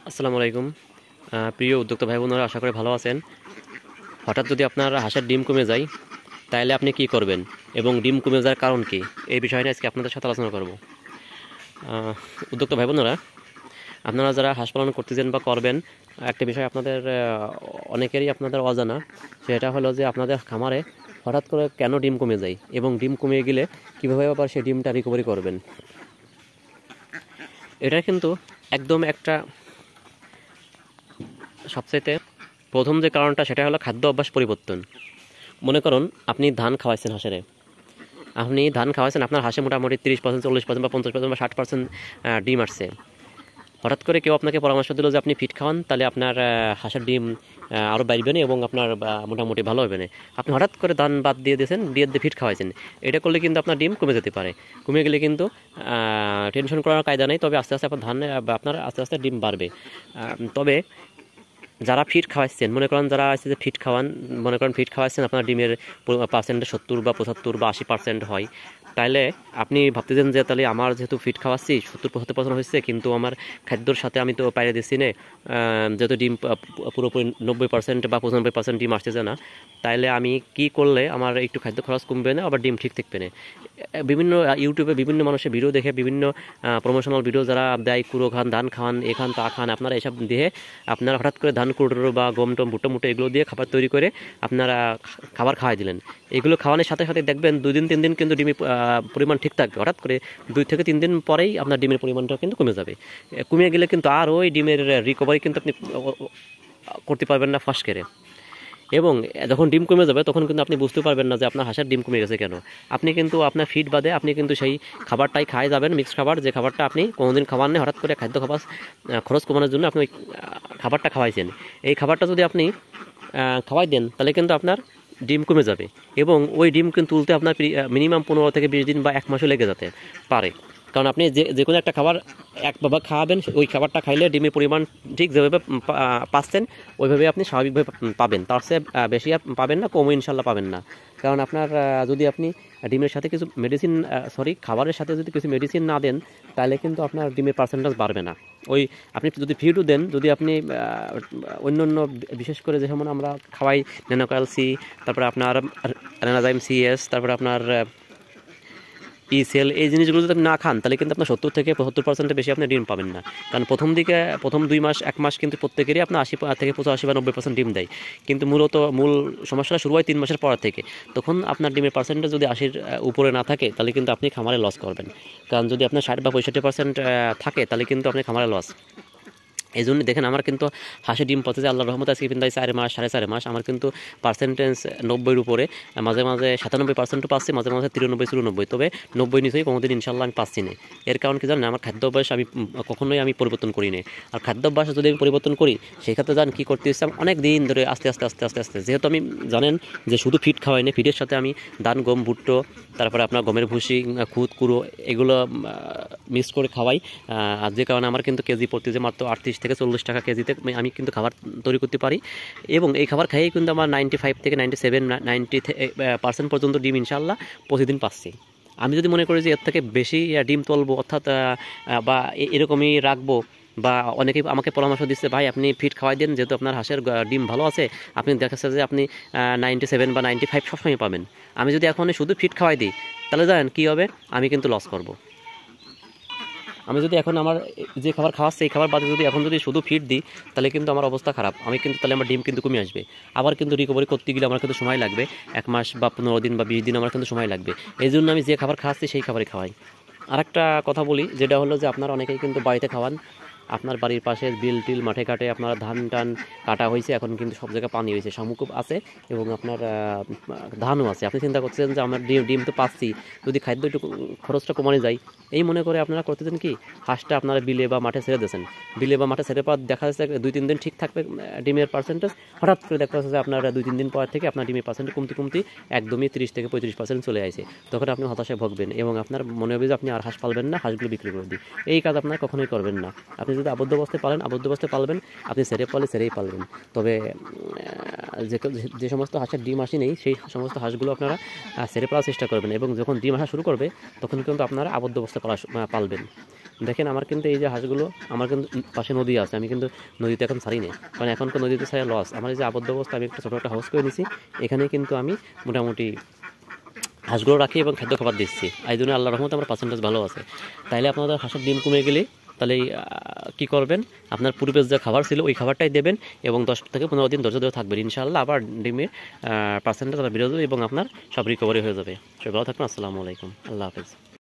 আসসালামু আলাইকুম। প্রিয় উদ্যোক্তা ভাই বোনেরা, আশা করি ভালো আছেন। হঠাৎ যদি আপনার হাঁসের ডিম কমে যায়, তাহলে আপনি কি করবেন এবং ডিম কমে যাওয়ার কারণ কি, এই বিষয় নিয়ে আজকে আপনাদের সাথে আলোচনা করব। উদ্যোক্তা ভাই বোনেরা, আপনারা যারা হাঁস পালন করতেছেন বা করবেন, একটা বিষয় আপনাদের অনেকেরই আপনাদের অজানা। সেটা হলো যে আপনাদের খামারে হঠাৎ করে কেন ডিম কমে যায় এবং ডিম কমে গেলে কীভাবে আবার সেই ডিমটা রিকভারি করবেন। এটা কিন্তু একদম একটা সবচাইতে প্রথম যে কারণটা, সেটা হলো খাদ্য অভ্যাস পরিবর্তন। মনে করুন আপনি ধান খাওয়াইছেন হাঁসেরে, আপনার হাঁসে মোটামুটি 30%, 40% বা 50% বা 60% ডিম আসছে। হঠাৎ করে কেউ আপনাকে পরামর্শ দিল যে আপনি ফিট খাওয়ান, তাহলে আপনার হাঁসের ডিম আরও বাড়বে না এবং আপনার মোটামুটি ভালো হবে না। আপনি হঠাৎ করে ধান বাদ দিয়ে দিয়েছেন, দিয়ে ফিট খাওয়াইছেন। এটা করলে কিন্তু আপনার ডিম কমে যেতে পারে। কমে গেলে কিন্তু টেনশন করার কায়দা নেই, তবে আস্তে আস্তে আপনার আপনার আস্তে আস্তে ডিম বাড়বে। তবে যারা ফিট খাওয়াচ্ছেন, মনে করেন যারা আছে যে ফিট খাওয়ান, মনে করেন ফিট খাওয়াচ্ছেন, আপনার ডিমের পার্সেন্টে 70 বা 75 বা 80% হয়, তাহলে আপনি ভাবতেছেন যে তাহলে আমার যেহেতু ফিট খাওয়াচ্ছি 70-75% হচ্ছে, কিন্তু আমার খাদ্যর সাথে আমি তো পাইরে দিচ্ছি না, যেহেতু ডিম পুরোপুরি 90% বা 95% ডিম আসতেছে না, তাইলে আমি কি করলে আমার একটু খাদ্য খরচ কমবে না, আবার ডিম ঠিক থাকবে না। বিভিন্ন ইউটিউবে বিভিন্ন মানুষের ভিডিও দেখে, বিভিন্ন প্রমোশনাল ভিডিও যারা দেয়, কুড়ো খান, ধান খান, এ খান, তা খান, আপনারা এসব দিয়ে আপনারা হঠাৎ করে ধান কুড়ো বা গম টম ভুট্টা মুটো এগুলো দিয়ে খাবার তৈরি করে আপনারা খাবার খাওয়াই দিলেন। এগুলো খাওয়ানোর সাথে সাথে দেখবেন 2 দিন 3 দিন কিন্তু ডিমের পরিমাণ ঠিক থাকবে। হঠাৎ করে 2 থেকে 3 দিন পরেই আপনার ডিমের পরিমাণটা কিন্তু কমে যাবে। কমে গেলে কিন্তু আর ওই ডিমের রিকভারি কিন্তু আপনি করতে পারবেন না ফাঁস করে। এবং যখন ডিম কমে যাবে তখন কিন্তু আপনি বুঝতে পারবেন না যে আপনার হাঁসের ডিম কমে গেছে কেন। আপনি কিন্তু আপনার ফিড বাদে আপনি কিন্তু সেই খাবারটাই খাই যাবেন, মিক্সড খাবার, যে খাবারটা আপনি কোনোদিন খাবার নেই, হঠাৎ করে খাদ্য খাবার খরচ কমানোর জন্য আপনি ওই খাবারটা খাওয়াইছেন। এই খাবারটা যদি আপনি খাওয়াই দেন, তাহলে কিন্তু আপনার ডিম কমে যাবে এবং ওই ডিম কিন্তু তুলতে আপনার মিনিমাম 15 থেকে 20 দিন বা 1 মাসও লেগে যেতে পারে। কারণ আপনি যে কোনো একটা খাবার একভাবে খাওয়াবেন, ওই খাবারটা খাইলে ডিমের পরিমাণ ঠিক যেভাবে পাচ্ছেন ওইভাবে আপনি স্বাভাবিকভাবে পাবেন। তার চেয়ে বেশি পাবেন না, কমও ইনশাল্লাহ পাবেন না। কারণ আপনার যদি আপনি ডিমের সাথে কিছু মেডিসিন, খাবারের সাথে যদি কিছু মেডিসিন না দেন, তাহলে কিন্তু আপনার ডিমের পার্সেন্টেজ বাড়বে না। ওই আপনি যদি ফিডও দেন, যদি আপনি অন্য অন্য বিশেষ করে যে সময় আমরা খাওয়াই ন্যানোকাল সি, তারপরে আপনার রেনাজাইম সিএস, তারপরে আপনার সেল, এই জিনিসগুলো যদি আপনি না খান, তাহলে কিন্তু আপনার 70 থেকে 75% বেশি আপনি ডিম পাবেন না। কারণ প্রথম 2 মাস 1 মাস কিন্তু প্রত্যেকেরই আপনার 80 থেকে 85 বা 90% ডিম দেয়। কিন্তু মূল সমস্যাটা শুরু হয় 3 মাসের পর থেকে। তখন আপনার ডিমের পার্সেন্টেজ যদি 80-র উপরে না থাকে, তাহলে কিন্তু আপনি খামারে লস করবেন। কারণ যদি আপনার 60 বা 65% থাকে, তাহলে কিন্তু আপনি খামারে লস। এই জন্য দেখেন, আমার কিন্তু হাঁসের ডিম পথে যে আল্লাহ রহমত আজকে কিন্তু 4 মাস 4.5 মাস আমার কিন্তু পার্সেন্টেজ 90-র উপরে, মাঝে মাঝে 97% পাচ্ছি, মাঝে মাঝে 93-94, তবে 90 নিচেই কোনোদিন ইনশাল্লাহ আমি পাচ্ছি না। এর কারণ কি জানেন, আমার খাদ্য অভ্যাস আমি কখনোই পরিবর্তন করি না। আর খাদ্য অভ্যাস যদি আমি পরিবর্তন করি, সেই ক্ষেত্রে জান কী করতে ইচ্ছা, অনেক দিন ধরে আস্তে আস্তে আস্তে আস্তে আস্তে যেহেতু আমি জানেন যে শুধু ফিড খাওয়াই না, ফিডের সাথে আমি ধান, গম, ভুট্টো, তারপরে আপনার গমের ভুসি, খুদ, কুড়ো এগুলো মিক্স করে খাওয়াই। আর যে কারণে আমার কিন্তু কেজি প্রতি যে মাত্র 38 থেকে 40 টাকা কেজিতে আমি কিন্তু খাবার তৈরি করতে পারি। এবং এই খাবার খাইয়েই কিন্তু আমার 95 থেকে 97-90% পর্যন্ত ডিম ইনশাল্লাহ প্রতিদিন পাচ্ছি। আমি যদি মনে করি যে এর থেকে বেশি ডিম তুলবো, অর্থাৎ বা এরকমই রাখবো, বা অনেকেই আমাকে পরামর্শ দিচ্ছে, ভাই আপনি ফিট খাওয়াই দেন, যেহেতু আপনার হাঁসের ডিম ভালো আছে, আপনি দেখাচ্ছে যে আপনি 97 বা 95 সবসময় পাবেন। আমি যদি এখন শুধু ফিট খাওয়াই দিই, তাহলে জানেন কী হবে, আমি কিন্তু লস করব। আমি যদি এখন আমার যে খাবার খাওয়াচ্ছি এই খাবার বাদে যদি এখন যদি শুধু ফিড দিই, তাহলে কিন্তু আমার অবস্থা খারাপ। তাহলে আমার ডিম কিন্তু কমে আসবে। আবার কিন্তু রিকভারি করতে গেলে আমার কিন্তু সময় লাগবে, 1 মাস বা 15 দিন বা 20 দিন আমার কিন্তু সময় লাগবে। এই জন্য আমি যে খাবার খাওয়াচ্ছি সেই খাবারই খাওয়াই। আরেকটা কথা বলি, যেটা হলো যে আপনারা অনেকেই কিন্তু বাড়িতে খাওয়ান, আপনার বাড়ির পাশে বিল টিল মাঠে ঘাটে আপনার ধান টান কাটা হয়েছে, এখন কিন্তু সব জায়গায় পানি হয়েছে, শামুক আছে এবং আপনার ধানও আছে। আপনি চিন্তা করছেন যে আমার ডিম তো পাচ্ছি, যদি খাদ্য একটু খরচটা কমানো যায়, এই মনে করে আপনারা করতেছেন কি, হাঁসটা আপনারা বিলে বা মাঠে ছেড়ে দিয়েছেন। বিলে বা মাঠে ছেড়ে পর দেখা যাচ্ছে 2-3 দিন ঠিক থাকবে ডিমের পার্সেন্টেজ, হঠাৎ করে দেখা যাচ্ছে যে আপনার 2-3 দিন পর থেকে আপনার ডিমের পার্সেন্টেজ কমতে একদমই 30 থেকে 35% চলে আসে। তখন আপনি হতাশায় ভুগবেন এবং আপনার মনে হবে যে আপনি আর হাঁস পালবেন না, হাঁসগুলো বিক্রি করে দিই। এই কাজ আপনারা কখনোই করবেন না। আপনি যদি আবদ্ধ অবস্থায় পালবেন, আপনি ছেড়েই পালবেন। তবে যে সমস্ত হাঁসের ডিম আসে নেই, সেই সমস্ত হাঁসগুলো আপনারা ছেড়ে পালার চেষ্টা করবেন, এবং যখন ডিম আসা শুরু করবে তখন কিন্তু আপনারা আবদ্ধ অবস্থায় পালবেন। দেখেন আমার কিন্তু এই যে হাঁসগুলো, আমার কিন্তু পাশে নদী আছে, আমি কিন্তু নদীতে এখন ছাড়ি না, কারণ এখন তো নদীতে ছাড়া লস। আমার এই যে আবদ্ধ অবস্থা, আমি একটা ছোটো একটা হাউস করে নিয়েছি, এখানে কিন্তু আমি মোটামুটি হাঁসগুলো রাখি এবং খাদ্য খাবার দিচ্ছি। এই জন্য আল্লাহর রহমতে আমার পার্সেন্টেজ ভালো আছে। তাইলে আপনাদের হাঁসের ডিম কমে গেলে তাহলে কী করবেন, আপনার পূর্বের যে খাবার ছিল ওই খাবারটাই দেবেন এবং 10 থেকে 15 দিন ধৈর্য ধরে থাকবেন, ইনশাআল্লাহ আবার ডিমের পার্সেন্টেজ আবার বেড়ে যাবে এবং আপনার সব রিকভারি হয়ে যাবে। সবাই ভালো থাকবেন। আসসালামু আলাইকুম, আল্লাহ হাফেজ।